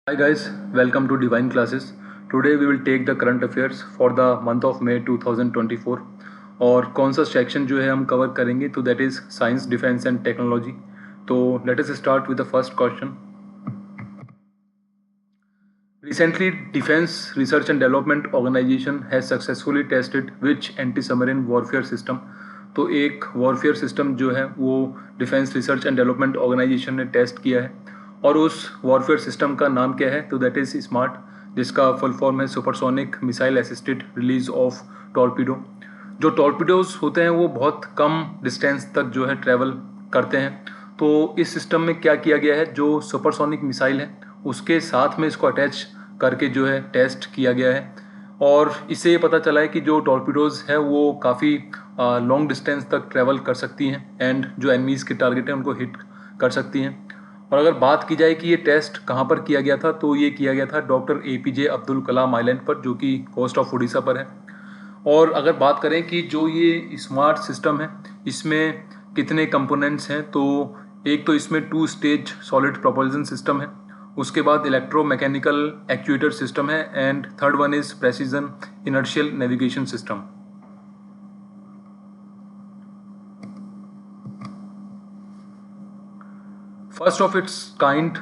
Hi guys, welcome to Divine Classes. Today we will take the current affairs for the month of May 2024 और कौन सा section जो है हम cover करेंगे तो that is science defence and technology. तो let us start with the first question. Recently, Defense Research and Development Organization has successfully tested which anti-submarine warfare system. तो एक वॉरफेयर सिस्टम जो है वो defence research and development organisation ने test किया है और उस वॉरफेयर सिस्टम का नाम क्या है तो दैट इज स्मार्ट, जिसका फुल फॉर्म है supersonic missile assisted release of torpedo. जो टॉर्पीडोज होते हैं वो बहुत कम डिस्टेंस तक जो है ट्रैवल करते हैं. तो इस सिस्टम में क्या किया गया है, जो सुपरसोनिक मिसाइल है उसके साथ में इसको अटैच करके जो है टेस्ट किया गया है और इससे ये पता चला है कि जो टॉर्पीडोज है वो काफ़ी लॉन्ग डिस्टेंस तक ट्रैवल कर सकती हैं एंड जो एनिमीज़ के टारगेट हैं उनको हिट कर सकती हैं. और अगर बात की जाए कि ये टेस्ट कहाँ पर किया गया था तो ये किया गया था doctor APJ Abdul Kalam island पर, जो कि कोस्ट ऑफ उड़ीसा पर है. और अगर बात करें कि जो ये स्मार्ट सिस्टम है इसमें कितने कंपोनेंट्स हैं, तो एक तो इसमें 2 स्टेज सॉलिड प्रोपल्शन सिस्टम है, उसके बाद इलेक्ट्रोमैकेनिकल एक्चुएटर सिस्टम है and third one is precision inertial navigation system. First of its kind,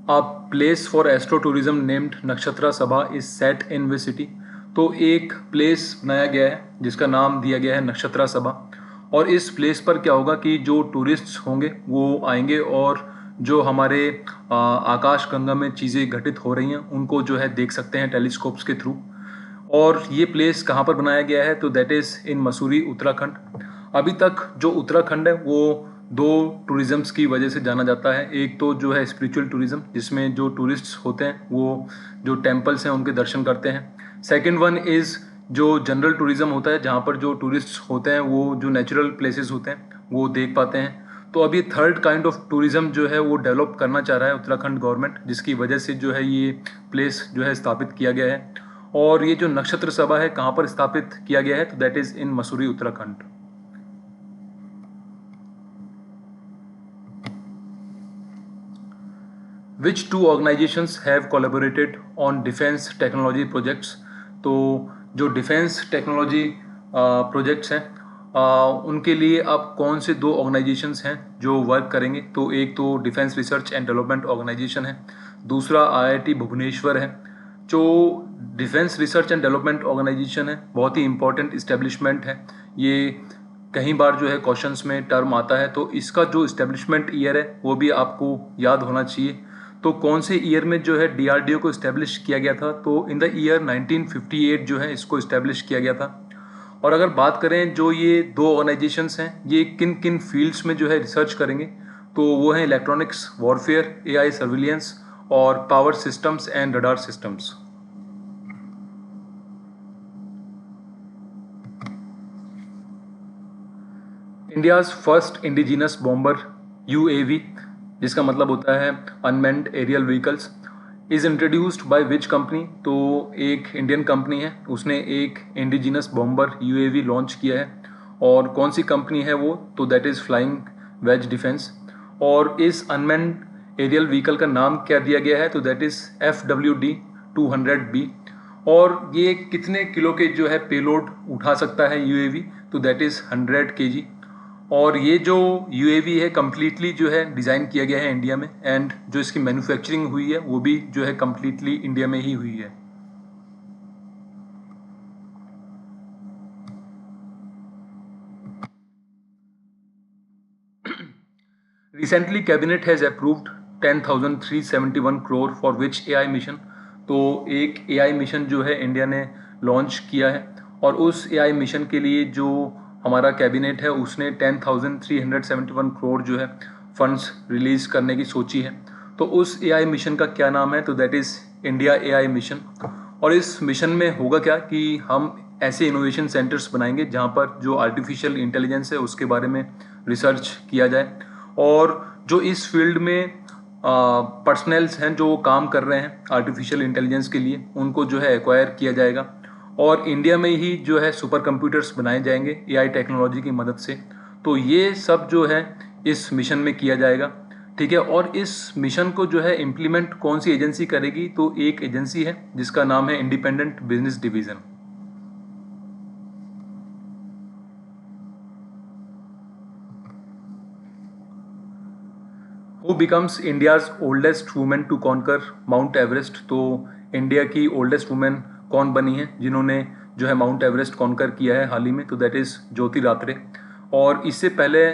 a place for astro-tourism named नक्षत्रा सभा is set in which city. तो एक प्लेस बनाया गया है जिसका नाम दिया गया है नक्षत्रा सभा और इस प्लेस पर क्या होगा कि जो टूरिस्ट्स होंगे वो आएंगे और जो हमारे आकाश गंगा में चीज़ें घटित हो रही हैं उनको जो है देख सकते हैं टेलीस्कोप्स के थ्रू. और ये प्लेस कहाँ पर बनाया गया है तो that is in Mussoorie, Uttarakhand. अभी तक जो उत्तराखंड है वो 2 टूरिज़म्स की वजह से जाना जाता है. एक तो जो है स्पिरिचुअल टूरिज़्म, जिसमें जो टूरिस्ट्स होते हैं वो जो टेम्पल्स हैं उनके दर्शन करते हैं. सेकेंड वन इज़ जो जनरल टूरिज़्म होता है, जहाँ पर जो टूरिस्ट्स होते हैं वो जो नेचुरल प्लेसेस होते हैं वो देख पाते हैं. तो अभी थर्ड काइंड ऑफ टूरिज़्म जो है वो डेवलप करना चाह रहा है उत्तराखंड गवर्नमेंट, जिसकी वजह से जो है ये प्लेस जो है स्थापित किया गया है. और ये जो नक्षत्र सभा है कहाँ पर स्थापित किया गया है तो that is in Mussoorie, Uttarakhand. Which 2 organizations have collaborated on defense technology projects? तो जो डिफेंस टेक्नोलॉजी प्रोजेक्ट्स हैं उनके लिए अब कौन से 2 ऑर्गेनाइजेशंस हैं जो वर्क करेंगे. तो एक तो defence research and development organisation है, दूसरा IIT भुवनेश्वर है. जो defence research and development organisation है बहुत ही इंपॉर्टेंट इस्टेब्लिशमेंट है. ये कई बार जो है क्वेश्चंस में टर्म आता है, तो इसका जो इस्टेब्लिशमेंट ईयर है वो भी आपको याद होना चाहिए. तो कौन से ईयर में जो है DRDO को इस्टेब्लिश किया गया था तो इन द ईयर 1958 जो है इसको इस्टेब्लिश किया गया था. और अगर बात करें जो ये 2 ऑर्गेनाइजेशंस हैं ये किन किन फील्ड्स में जो है रिसर्च करेंगे तो वो हैं इलेक्ट्रॉनिक्स वॉरफेयर, AI सर्विलियंस और power systems and radar systems. India's first indigenous bomber UAV, जिसका मतलब होता है unmanned aerial vehicles, is introduced by which company. तो एक इंडियन कंपनी है उसने एक इंडिजिनस बॉम्बर UAV लॉन्च किया है. और कौन सी कंपनी है वो तो that is flying wedge defence. और इस अनमैन्ड एरियल व्हीकल का नाम क्या दिया गया है तो दैट इज़ FWD-200B. और ये कितने किलो के जो है पेलोड उठा सकता है UAV तो दैट इज़ 100 kg. और ये जो UAV है कम्प्लीटली जो है डिज़ाइन किया गया है इंडिया में एंड जो इसकी मैन्युफैक्चरिंग हुई है वो भी जो है कम्प्लीटली इंडिया में ही हुई है. Recently cabinet has approved 10,371 crore for which AI mission. तो एक AI मिशन जो है इंडिया ने लॉन्च किया है और उस AI मिशन के लिए जो हमारा कैबिनेट है उसने 10,371 crore जो है फंड्स रिलीज़ करने की सोची है. तो उस AI मिशन का क्या नाम है तो that is India AI mission. और इस मिशन में होगा क्या कि हम ऐसे इनोवेशन सेंटर्स बनाएंगे जहाँ पर जो आर्टिफिशियल इंटेलिजेंस है उसके बारे में रिसर्च किया जाए और जो इस फील्ड में पर्सनल्स हैं जो काम कर रहे हैं आर्टिफिशियल इंटेलिजेंस के लिए उनको जो है एक्वायर किया जाएगा. और इंडिया में ही जो है सुपर कंप्यूटर्स बनाए जाएंगे AI टेक्नोलॉजी की मदद से. तो ये सब जो है इस मिशन में किया जाएगा. ठीक है। और इस मिशन को जो है इम्प्लीमेंट कौन सी एजेंसी करेगी, तो एक एजेंसी है जिसका नाम है independent business division. Who becomes India's oldest women to conquer Mount Everest. तो इंडिया की ओल्डेस्ट वुमेन कौन बनी है जिन्होंने जो है माउंट एवरेस्ट कॉन्कर किया है हाल ही में, तो दैट इज़ ज्योति रात्रे। और इससे पहले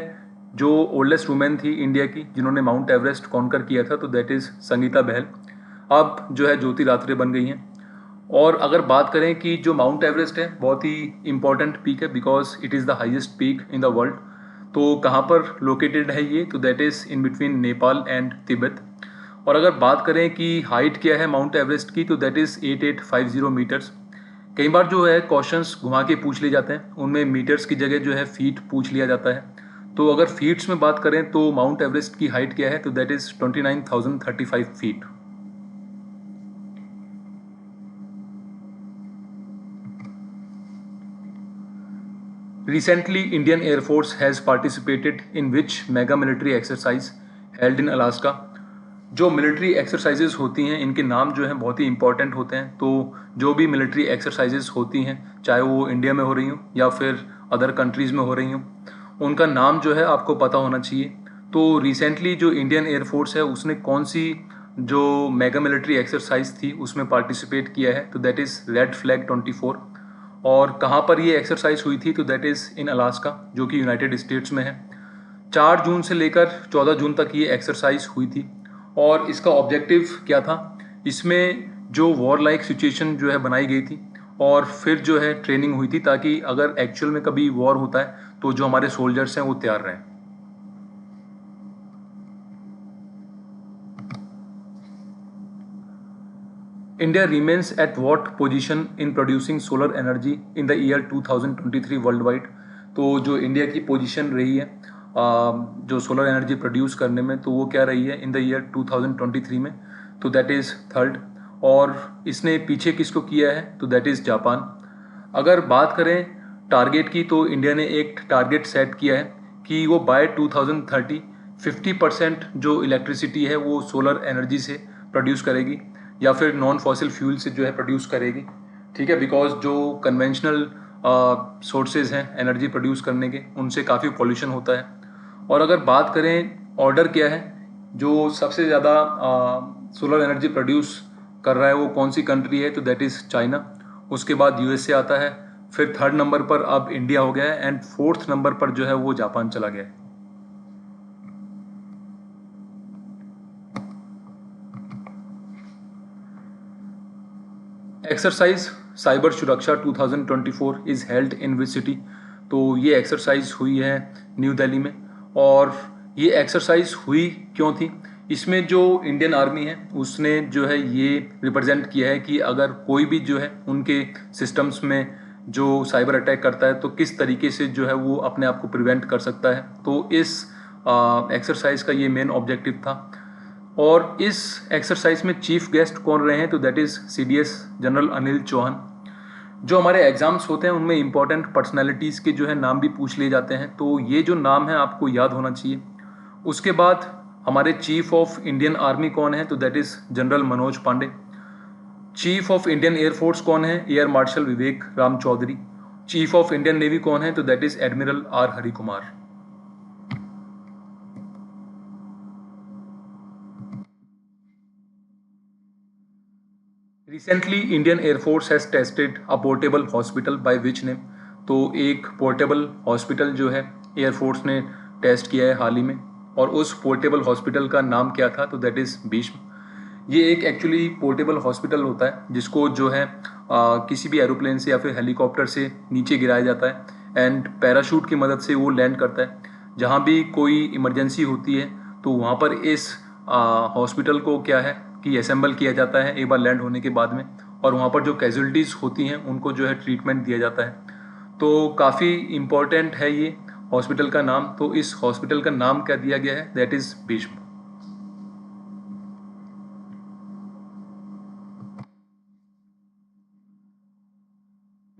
जो ओल्डेस्ट वुमेन थी इंडिया की जिन्होंने माउंट एवरेस्ट कॉन्कर किया था, तो दैट इज़ संगीता बहल। अब जो है ज्योति रात्रे बन गई हैं। और अगर बात करें कि जो माउंट एवरेस्ट है बहुत ही इंपॉर्टेंट पीक है because it is the highest peak in the world. तो कहाँ पर लोकेटेड है ये, तो that is in between Nepal and Tibet. और अगर बात करें कि हाइट क्या है माउंट एवरेस्ट की, तो दैट इज़ 8850 मीटर्स। कई बार जो है क्वेश्चंस घुमा के पूछ लिए जाते हैं, उनमें मीटर्स की जगह जो है फीट पूछ लिया जाता है। तो अगर फीट्स में बात करें तो माउंट एवरेस्ट की हाइट क्या है, तो that is 29,035 feet. Recently, Indian Air Force has participated in which mega military exercise held in Alaska। जो मिलिट्री एक्सरसाइजेज होती हैं इनके नाम जो हैं बहुत ही इंपॉर्टेंट होते हैं। तो जो भी मिलिट्री एक्सरसाइजेज होती हैं चाहे वो इंडिया में हो रही हों या फिर अदर कंट्रीज़ में हो रही हों, उनका नाम जो है आपको पता होना चाहिए। तो रिसेंटली जो इंडियन एयरफोर्स है उसने कौन सी जो मेगा मिलिट्री एक्सरसाइज थी उसमें पार्टिसिपेट किया है, तो दैट इज़ रेड फ्लैग 24। और कहाँ पर ये एक्सरसाइज हुई थी, तो दैट इज़ इन अलास्का जो कि यूनाइटेड स्टेट्स में है। 4 जून से लेकर 14 जून तक ये एक्सरसाइज हुई थी। और इसका ऑब्जेक्टिव क्या था, इसमें जो वॉर लाइक सिचुएशन जो है बनाई गई थी और फिर जो है ट्रेनिंग हुई थी ताकि अगर एक्चुअल में कभी वॉर होता है तो जो हमारे सोल्जर्स हैं वो तैयार रहें। India remains at what position in producing solar energy in the year 2023 world wide. तो जो इंडिया की पोजीशन रही है जो सोलर एनर्जी प्रोड्यूस करने में, तो वो क्या रही है इन द ईयर 2023 में, तो दैट इज़ थर्ड। और इसने पीछे किसको किया है, तो दैट इज़ जापान। अगर बात करें टारगेट की, तो इंडिया ने एक टारगेट सेट किया है कि वो बाय 2030 50% जो इलेक्ट्रिसिटी है वो सोलर एनर्जी से प्रोड्यूस करेगी या फिर नॉन फॉसिल फ्यूल से जो है प्रोड्यूस करेगी। ठीक है, बिकॉज जो कन्वेंशनल सोर्सेज हैं एनर्जी प्रोड्यूस करने के, उनसे काफ़ी पॉल्यूशन होता है। और अगर बात करें ऑर्डर क्या है, जो सबसे ज़्यादा सोलर एनर्जी प्रोड्यूस कर रहा है वो कौन सी कंट्री है, तो दैट इज़ चाइना। उसके बाद यूएसए आता है, फिर थर्ड नंबर पर अब इंडिया हो गया है एंड फोर्थ नंबर पर जो है वो जापान चला गया है। एक्सरसाइज साइबर सुरक्षा 2024 is held in which city. तो ये एक्सरसाइज हुई है न्यू दिल्ली में। और ये एक्सरसाइज हुई क्यों थी, इसमें जो इंडियन आर्मी है उसने जो है ये रिप्रेजेंट किया है कि अगर कोई भी जो है उनके सिस्टम्स में जो साइबर अटैक करता है तो किस तरीके से जो है वो अपने आप को प्रिवेंट कर सकता है। तो इस एक्सरसाइज का ये मेन ऑब्जेक्टिव था। और इस एक्सरसाइज में चीफ गेस्ट कौन रहे हैं, तो that is CDS general Anil Chauhan. जो हमारे एग्जाम्स होते हैं उनमें इंपॉर्टेंट पर्सनैलिटीज़ के जो है नाम भी पूछ लिए जाते हैं, तो ये जो नाम है आपको याद होना चाहिए। उसके बाद हमारे चीफ ऑफ इंडियन आर्मी कौन है, तो that is general Manoj Pande. Chief of Indian air force कौन है, air marshal Vivek Ram Chaudhari. Chief of Indian navy कौन है, तो that is admiral R Hari Kumar. Recently Indian air force has tested a portable hospital by which name. तो एक पोर्टेबल हॉस्पिटल जो है एयरफोर्स ने टेस्ट किया है हाल ही में, और उस पोर्टेबल हॉस्पिटल का नाम क्या था, तो दैट इज़ भीष्म। ये एक एक्चुअली पोर्टेबल हॉस्पिटल होता है जिसको जो है किसी भी एरोप्लेन से या फिर हेलीकॉप्टर से नीचे गिराया जाता है एंड पैराशूट की मदद से वो लैंड करता है। जहाँ भी कोई इमरजेंसी होती है तो वहाँ पर इस हॉस्पिटल को क्या है कि असेंबल किया जाता है एक बार लैंड होने के बाद में, और वहाँ पर जो कैजुअलिटीज़ होती हैं उनको जो है ट्रीटमेंट दिया जाता है। तो काफ़ी इम्पोर्टेंट है ये हॉस्पिटल का नाम। तो इस हॉस्पिटल का नाम क्या दिया गया है, that is Bhishma.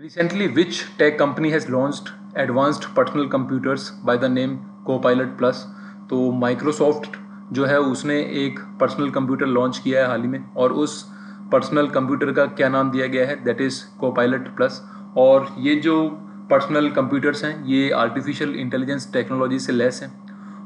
Recently, which tech company has launched advanced personal computers by the name Copilot Plus? तो Microsoft जो है उसने एक पर्सनल कंप्यूटर लॉन्च किया है हाल ही में, और उस पर्सनल कंप्यूटर का क्या नाम दिया गया है, दैट इज़ कोपायलट प्लस। और ये जो पर्सनल कंप्यूटर्स हैं ये आर्टिफिशियल इंटेलिजेंस टेक्नोलॉजी से लेस हैं,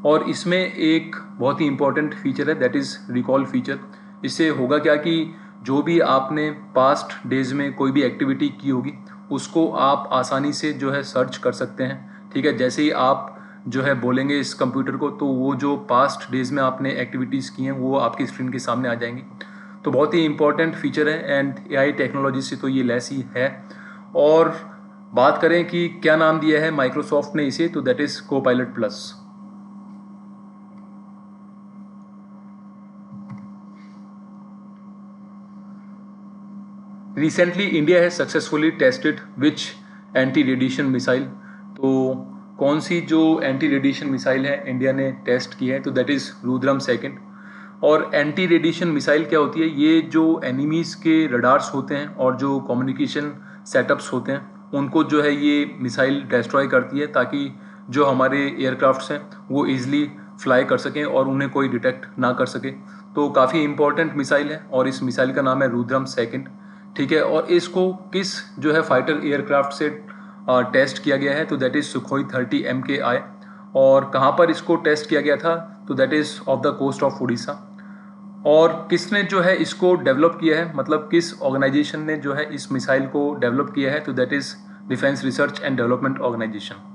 और इसमें एक बहुत ही इंपॉर्टेंट फीचर है, दैट इज़ रिकॉल फीचर। इससे होगा क्या कि जो भी आपने पास्ट डेज में कोई भी एक्टिविटी की होगी उसको आप आसानी से जो है सर्च कर सकते हैं। ठीक है, जैसे ही आप जो है बोलेंगे इस कंप्यूटर को, तो वो जो पास्ट डेज में आपने एक्टिविटीज़ की हैं वो आपकी स्क्रीन के सामने आ जाएंगी। तो बहुत ही इंपॉर्टेंट फीचर है, एंड एआई टेक्नोलॉजी से तो ये लेस ही है। और बात करें कि क्या नाम दिया है माइक्रोसॉफ्ट ने इसे, तो that is Copilot plus. Recently India has successfully tested which anti radiation missile. तो कौन सी जो एंटी रेडिएशन मिसाइल है इंडिया ने टेस्ट की है, तो दैट इज़ रुद्रम सेकंड। और एंटी रेडिएशन मिसाइल क्या होती है, ये जो एनिमीज़ के रडार्स होते हैं और जो कम्युनिकेशन सेटअप्स होते हैं उनको जो है ये मिसाइल डिस्ट्रॉय करती है, ताकि जो हमारे एयरक्राफ्ट्स हैं वो ईजिली फ्लाई कर सकें और उन्हें कोई डिटेक्ट ना कर सके। तो काफ़ी इंपॉर्टेंट मिसाइल है, और इस मिसाइल का नाम है रुद्रम सेकंड। ठीक है, और इसको किस जो है फाइटर एयरक्राफ्ट से टेस्ट किया गया है, तो दैट इज़ सुखोई 30 MKI। और कहाँ पर इसको टेस्ट किया गया था, तो that is off the coast of Orissa. और किसने जो है इसको डेवलप किया है, मतलब किस ऑर्गेनाइजेशन ने जो है इस मिसाइल को डेवलप किया है, तो that is defence research and development organisation.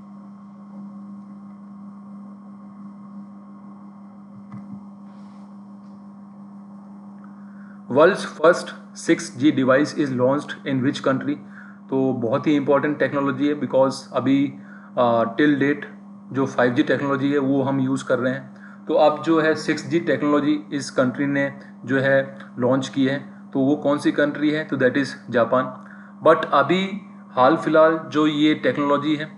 World's first 6G device is launched in which country. तो बहुत ही इंपॉर्टेंट टेक्नोलॉजी है, बिकॉज अभी टिल डेट जो 5G टेक्नोलॉजी है वो हम यूज़ कर रहे हैं। तो अब जो है 6G टेक्नोलॉजी इस कंट्री ने जो है लॉन्च की है, तो वो कौन सी कंट्री है, तो दैट इज़ जापान। बट अभी हाल फिलहाल जो ये टेक्नोलॉजी है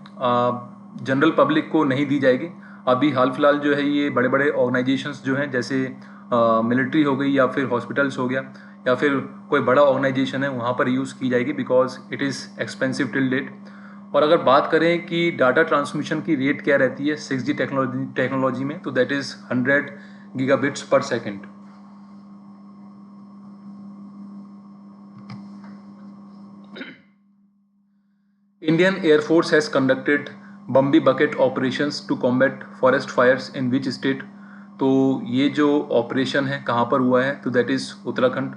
जनरल पब्लिक को नहीं दी जाएगी। अभी हाल फिलहाल जो है ये बड़े बड़े ऑर्गेनाइजेशंस जो हैं, जैसे मिलिट्री हो गई या फिर हॉस्पिटल्स हो गया या फिर कोई बड़ा ऑर्गेनाइजेशन है, वहाँ पर यूज़ की जाएगी, because it is expensive till date. और अगर बात करें कि डाटा ट्रांसमिशन की रेट क्या रहती है 6G टेक्नोलॉजी में, तो that is 100 gigabits per second. Indian Air Force has conducted Bambi bucket operations to combat forest fires in which state. तो ये जो ऑपरेशन है कहाँ पर हुआ है, तो दैट इज़ उत्तराखंड।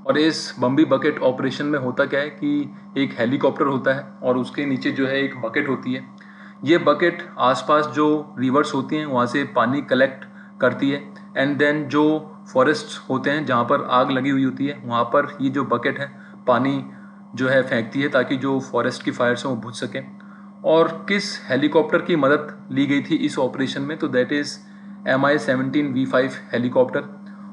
और इस बम्बी बकेट ऑपरेशन में होता क्या है कि एक हेलीकॉप्टर होता है और उसके नीचे जो है एक बकेट होती है। ये बकेट आसपास जो रिवर्स होती हैं वहाँ से पानी कलेक्ट करती है, एंड देन जो फॉरेस्ट होते हैं जहाँ पर आग लगी हुई होती है वहाँ पर ये जो बकेट है पानी जो है फेंकती है, ताकि जो फॉरेस्ट की फायर्स हैं वो बुझ सकें। और किस हेलीकॉप्टर की मदद ली गई थी इस ऑपरेशन में, तो दैट इज़ Mi-17V5 हेलीकॉप्टर।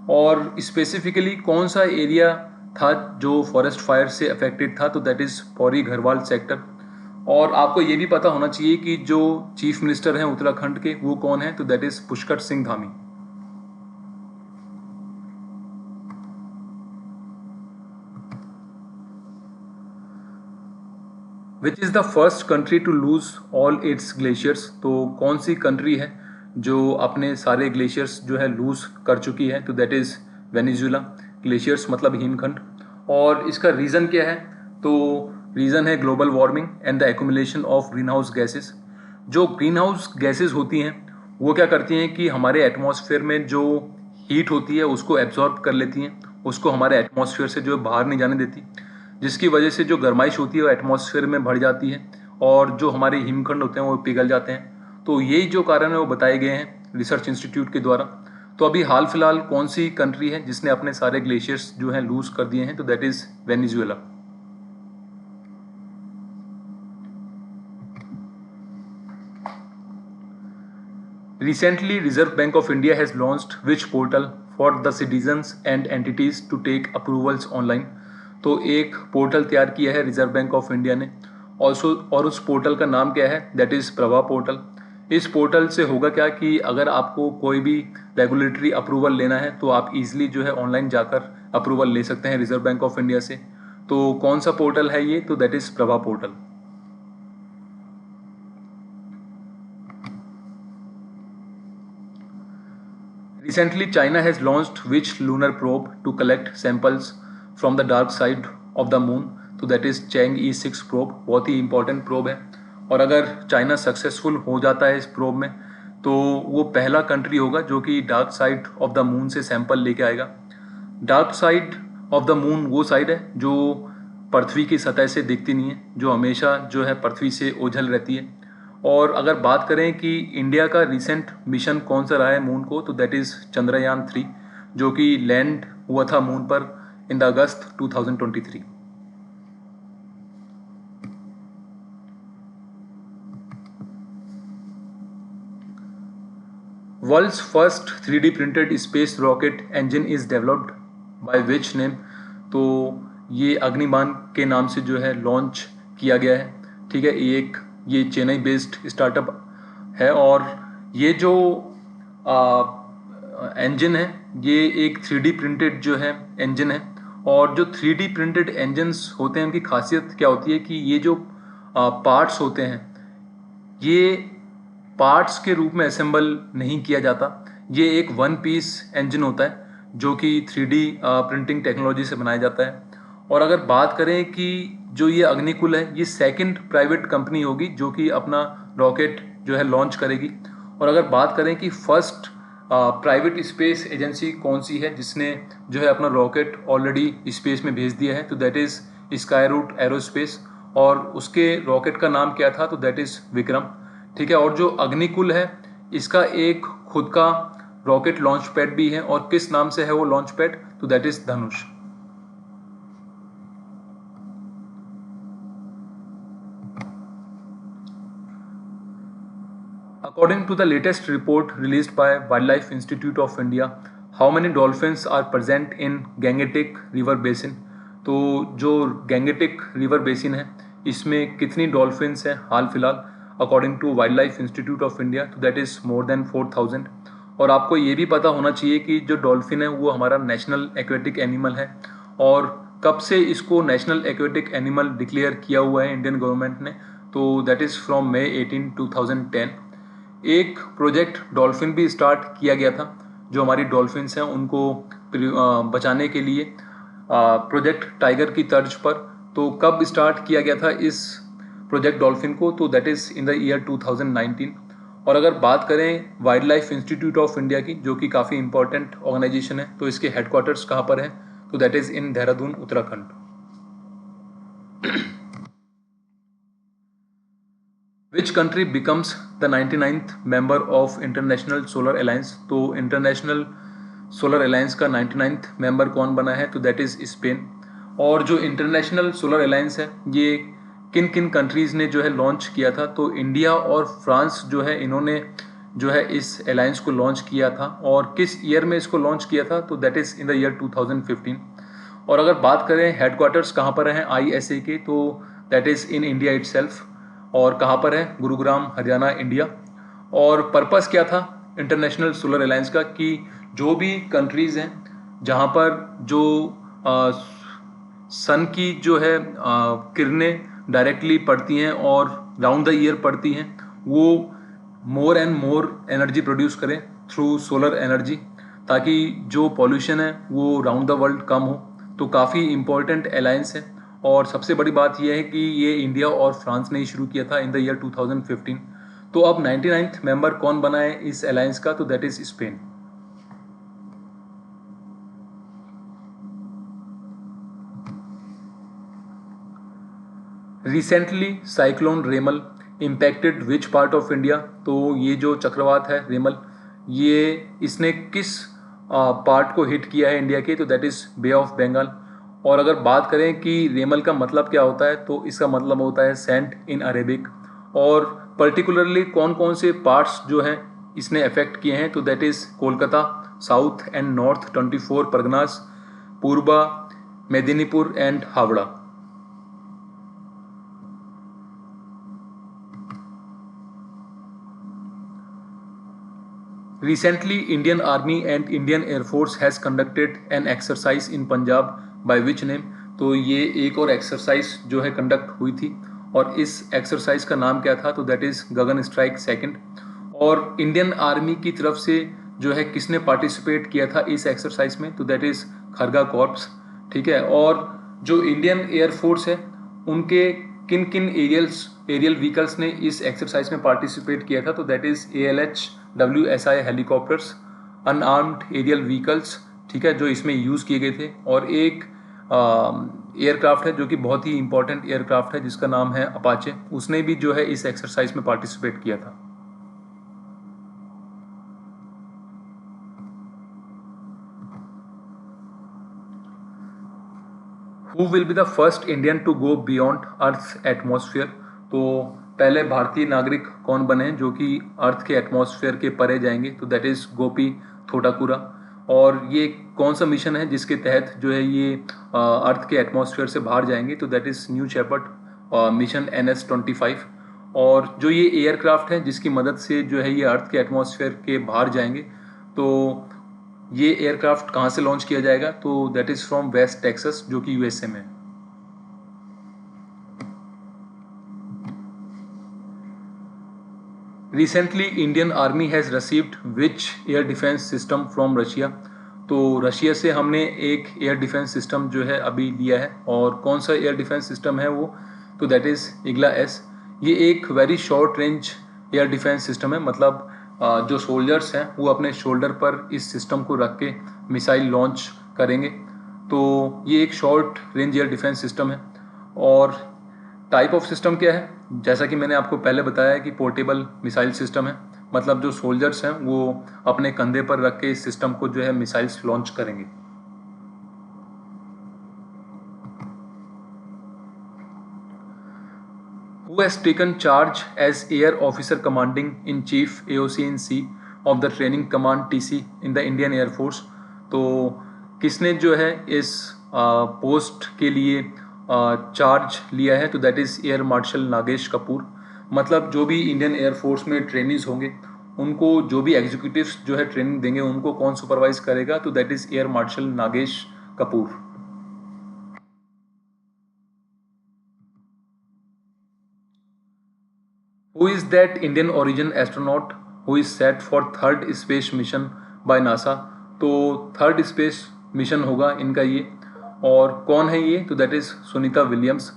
और स्पेसिफिकली कौन सा एरिया था जो फॉरेस्ट फायर से अफेक्टेड था, तो that is Pauri Garhwal sector. और आपको ये भी पता होना चाहिए कि जो चीफ मिनिस्टर हैं उत्तराखंड के वो कौन है, तो that is Pushkar Singh Dhami. Which is the first country to lose all its glaciers. तो कौन सी कंट्री है जो अपने सारे ग्लेशियर्स जो है लूज कर चुकी है, तो दैट इज़ वेनेजुएला। ग्लेशियर्स मतलब हिमखंड। और इसका रीज़न क्या है, तो रीज़न है global warming and the accumulation of green house gases. जो ग्रीन हाउस गैसेज होती हैं वो क्या करती हैं कि हमारे एटमॉस्फेयर में जो हीट होती है उसको एब्जॉर्ब कर लेती हैं, उसको हमारे एटमॉस्फेयर से जो बाहर नहीं जाने देती, जिसकी वजह से जो गर्माइश होती है वो एटमॉस्फेयर में बढ़ जाती है और जो हमारे हिमखंड होते हैं वो पिघल जाते हैं। तो यही जो कारण है वो बताए गए हैं रिसर्च इंस्टीट्यूट के द्वारा। तो अभी हाल फिलहाल कौन सी कंट्री है जिसने अपने सारे ग्लेशियर्स जो हैं लूज कर दिए हैं, तो that is Venezuela. Recently, Reserve Bank of India has launched which portal for the citizens and entities to take approvals online। तो एक पोर्टल तैयार किया है रिजर्व बैंक ऑफ इंडिया ने ऑल्सो, और उस पोर्टल का नाम क्या है, दैट इज़ प्रभा पोर्टल। इस पोर्टल से होगा क्या कि अगर आपको कोई भी रेगुलेटरी अप्रूवल लेना है तो आप इजीली जो है ऑनलाइन जाकर अप्रूवल ले सकते हैं रिजर्व बैंक ऑफ इंडिया से। तो कौन सा पोर्टल है ये, तो that is Prabha portal. Recently, China has launched which lunar probe to collect samples from the dark side of the moon? तो that is Chang'e 6 probe. बहुत ही important probe है, और अगर चाइना सक्सेसफुल हो जाता है इस प्रोब में तो वो पहला कंट्री होगा जो कि dark side of the moon से सैंपल लेके आएगा। Dark side of the moon वो साइड है जो पृथ्वी की सतह से दिखती नहीं है, जो हमेशा जो है पृथ्वी से ओझल रहती है। और अगर बात करें कि इंडिया का रिसेंट मिशन कौन सा रहा है मून को, तो दैट इज़ चंद्रयान 3, जो कि लैंड हुआ था मून पर in the August 2023। World's first 3D printed space rocket engine is developed by which name? तो ये अग्निबाण के नाम से जो है लॉन्च किया गया है। ठीक है, ये चेन्नई बेस्ड स्टार्टअप है, और ये जो इंजन है ये एक 3D प्रिंटेड जो है इंजन है। और जो 3D प्रिंटेड इंजन्स होते हैं उनकी खासियत क्या होती है कि ये जो पार्ट्स होते हैं ये पार्ट्स के रूप में असेंबल नहीं किया जाता। ये एक वन पीस इंजन होता है जो कि 3D प्रिंटिंग टेक्नोलॉजी से बनाया जाता है। और अगर बात करें कि जो ये अग्निकुल है ये सेकंड प्राइवेट कंपनी होगी जो कि अपना रॉकेट जो है लॉन्च करेगी। और अगर बात करें कि फर्स्ट प्राइवेट स्पेस एजेंसी कौन सी है जिसने जो है अपना रॉकेट ऑलरेडी स्पेस में भेज दिया है, तो दैट इज़ स्काईरूट एरोस्पेस, और उसके रॉकेट का नाम क्या था? तो दैट इज़ विक्रम। ठीक है, और जो अग्निकुल है इसका एक खुद का रॉकेट लॉन्च पैड भी है, और किस नाम से है वो लॉन्च पैड? तो that is Dhanush. According to the latest report released by Wildlife Institute of India, how many dolphins are present in Gangetic River Basin? तो जो गैंगेटिक रिवर बेसिन है इसमें कितनी डॉल्फिन्स हैं हाल फिलहाल according to wild life institute of India? तो that is more than 4000। और आपको ये भी पता होना चाहिए कि जो डॉल्फिन है वो हमारा नेशनल एक्वेटिक एनिमल है, और कब से इसको नेशनल एक्वेटिक एनिमल डिक्लेयर किया हुआ है इंडियन गवर्नमेंट ने? तो दैट इज़ फ्रॉम May 18, 2010। एक प्रोजेक्ट डॉल्फिन भी स्टार्ट किया गया था जो हमारी डॉल्फिन्स हैं उनको बचाने के लिए, प्रोजेक्ट टाइगर की तर्ज पर। तो कब स्टार्ट किया गया था इस प्रोजेक्ट डॉल्फिन को? तो that is in the year 2019। और अगर बात करें wild life institute of India की, जो कि काफ़ी इंपॉर्टेंट ऑर्गेनाइजेशन है, तो इसके हेडक्वार्टर्स कहाँ पर है? तो that is in Dehradun, Uttarakhand. Which country becomes the 99th member of International Solar Alliance? तो इंटरनेशनल सोलर अलायंस का 99th मेंबर कौन बना है? तो दैट इज़ स्पेन। और जो इंटरनेशनल सोलर अलायंस है ये किन किन कंट्रीज़ ने जो है लॉन्च किया था? तो इंडिया और फ्रांस जो है इन्होंने जो है इस अलायंस को लॉन्च किया था। और किस ईयर में इसको लॉन्च किया था? तो that is in the year 2015। और अगर बात करें हेडक्वार्टर्स कहाँ पर हैं ISA के, तो that is in India itself. और कहाँ पर है? गुरुग्राम, हरियाणा, इंडिया। और पर्पस क्या था इंटरनेशनल सोलर अलायंस का? कि जो भी कंट्रीज़ हैं जहाँ पर जो सन की जो है किरणें डायरेक्टली पड़ती हैं और राउंड द ईयर पड़ती हैं, वो more and more energy produce करें थ्रू सोलर एनर्जी, ताकि जो पॉल्यूशन है वो राउंड द वर्ल्ड कम हो। तो काफ़ी इम्पोर्टेंट अलायंस है। और सबसे बड़ी बात यह है कि ये इंडिया और फ्रांस ने ही शुरू किया था इन द ईयर 2015। तो अब 99th मेंबर कौन बना है इस अलायंस का? तो that is Spain. Recently cyclone रेमल impacted which part of India? तो ये जो चक्रवात है रेमल ये इसने किस पार्ट को हिट किया है इंडिया के? तो that is bay of Bengal. और अगर बात करें कि रेमल का मतलब क्या होता है, तो इसका मतलब होता है सेंट इन अरेबिक। और पर्टिकुलरली कौन कौन से पार्ट्स जो हैं इसने अफेक्ट किए हैं? तो that is Kolkata, south and north 24 Parganas, Purva, Medinipur and Howrah. Recently, Indian Army and Indian Air Force has conducted an exercise in Punjab by which name? तो ये एक और एक्सरसाइज जो है कंडक्ट हुई थी, और इस एक्सरसाइज का नाम क्या था? तो दैट इज़ गगन स्ट्राइक 2। और इंडियन आर्मी की तरफ से जो है किसने पार्टिसिपेट किया था इस एक्सरसाइज में, तो दैट इज खरगा कॉर्प्स, ठीक है। और जो इंडियन एयरफोर्स है उनके किन किन एरियल व्हीकल्स ने इस एक्सरसाइज में पार्टिसिपेट किया था, तो that is ALH-WSI helicopters, unarmed aerial vehicles, ठीक है, जो इसमें यूज़ किए गए थे। और एक एयरक्राफ्ट है जो कि बहुत ही इंपॉर्टेंट एयरक्राफ्ट है जिसका नाम है अपाचे, उसने भी जो है इस एक्सरसाइज में पार्टिसिपेट किया था। Who will be the first Indian to go beyond earth atmosphere, तो पहले भारतीय नागरिक कौन बने जो कि अर्थ के एटमॉस्फेयर के परे जाएंगे, तो दैट इज गोपी थोटाकुरा। और ये कौन सा मिशन है जिसके तहत जो है ये अर्थ के एटमॉस्फेयर से बाहर जाएंगे, तो that is New Shepard mission NS-25। और जो ये एयरक्राफ्ट है जिसकी मदद से जो है ये अर्थ के एटमॉस्फेयर के बाहर जाएंगे, तो ये एयरक्राफ्ट कहाँ से लॉन्च किया जाएगा, तो that is from West Texas जो कि USA में है। Recently Indian army has received which air defence system from Russia, तो रशिया से हमने एक एयर डिफेंस सिस्टम जो है अभी लिया है। और कौन सा एयर डिफेंस सिस्टम है वो, तो दैट इज़ ईगला-S। ये एक very short range air defence system है, मतलब जो सोल्जर्स हैं वो अपने शोल्डर पर इस सिस्टम को रख के मिसाइल लॉन्च करेंगे। तो ये एक short range air defence system है। और टाइप ऑफ सिस्टम क्या है, जैसा कि मैंने आपको पहले बताया कि पोर्टेबल मिसाइल सिस्टम है, मतलब जो सोल्जर्स हैं वो अपने कंधे पर रख के इस सिस्टम को जो है मिसाइल्स लॉन्च करेंगे। Who has taken charge as Air Officer Commanding in Chief AOC in C of the Training Command TC in the Indian Air Force, तो किसने जो है इस पोस्ट के लिए चार्ज लिया है, तो that is air marshal Nagesh Kapoor. मतलब जो भी इंडियन एयरफोर्स में ट्रेनिज होंगे उनको जो भी एग्जीक्यूटिव्स जो है ट्रेनिंग देंगे उनको कौन सुपरवाइज करेगा, तो that is air marshal Nagesh Kapoor. Who is that Indian origin astronaut who is set for third space mission by NASA, तो थर्ड स्पेस मिशन होगा इनका ये। और कौन है ये, तो दैट इज सुनीता विलियम्स,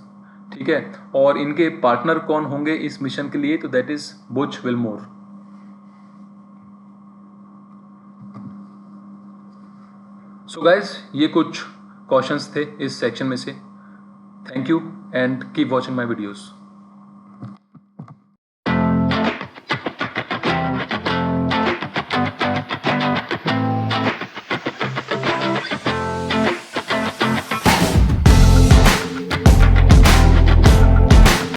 ठीक है। और इनके पार्टनर कौन होंगे इस मिशन के लिए, तो that is Butch Wilmore. So guys ये कुछ क्वेश्चंस थे इस सेक्शन में से। Thank you and keep watching my videos.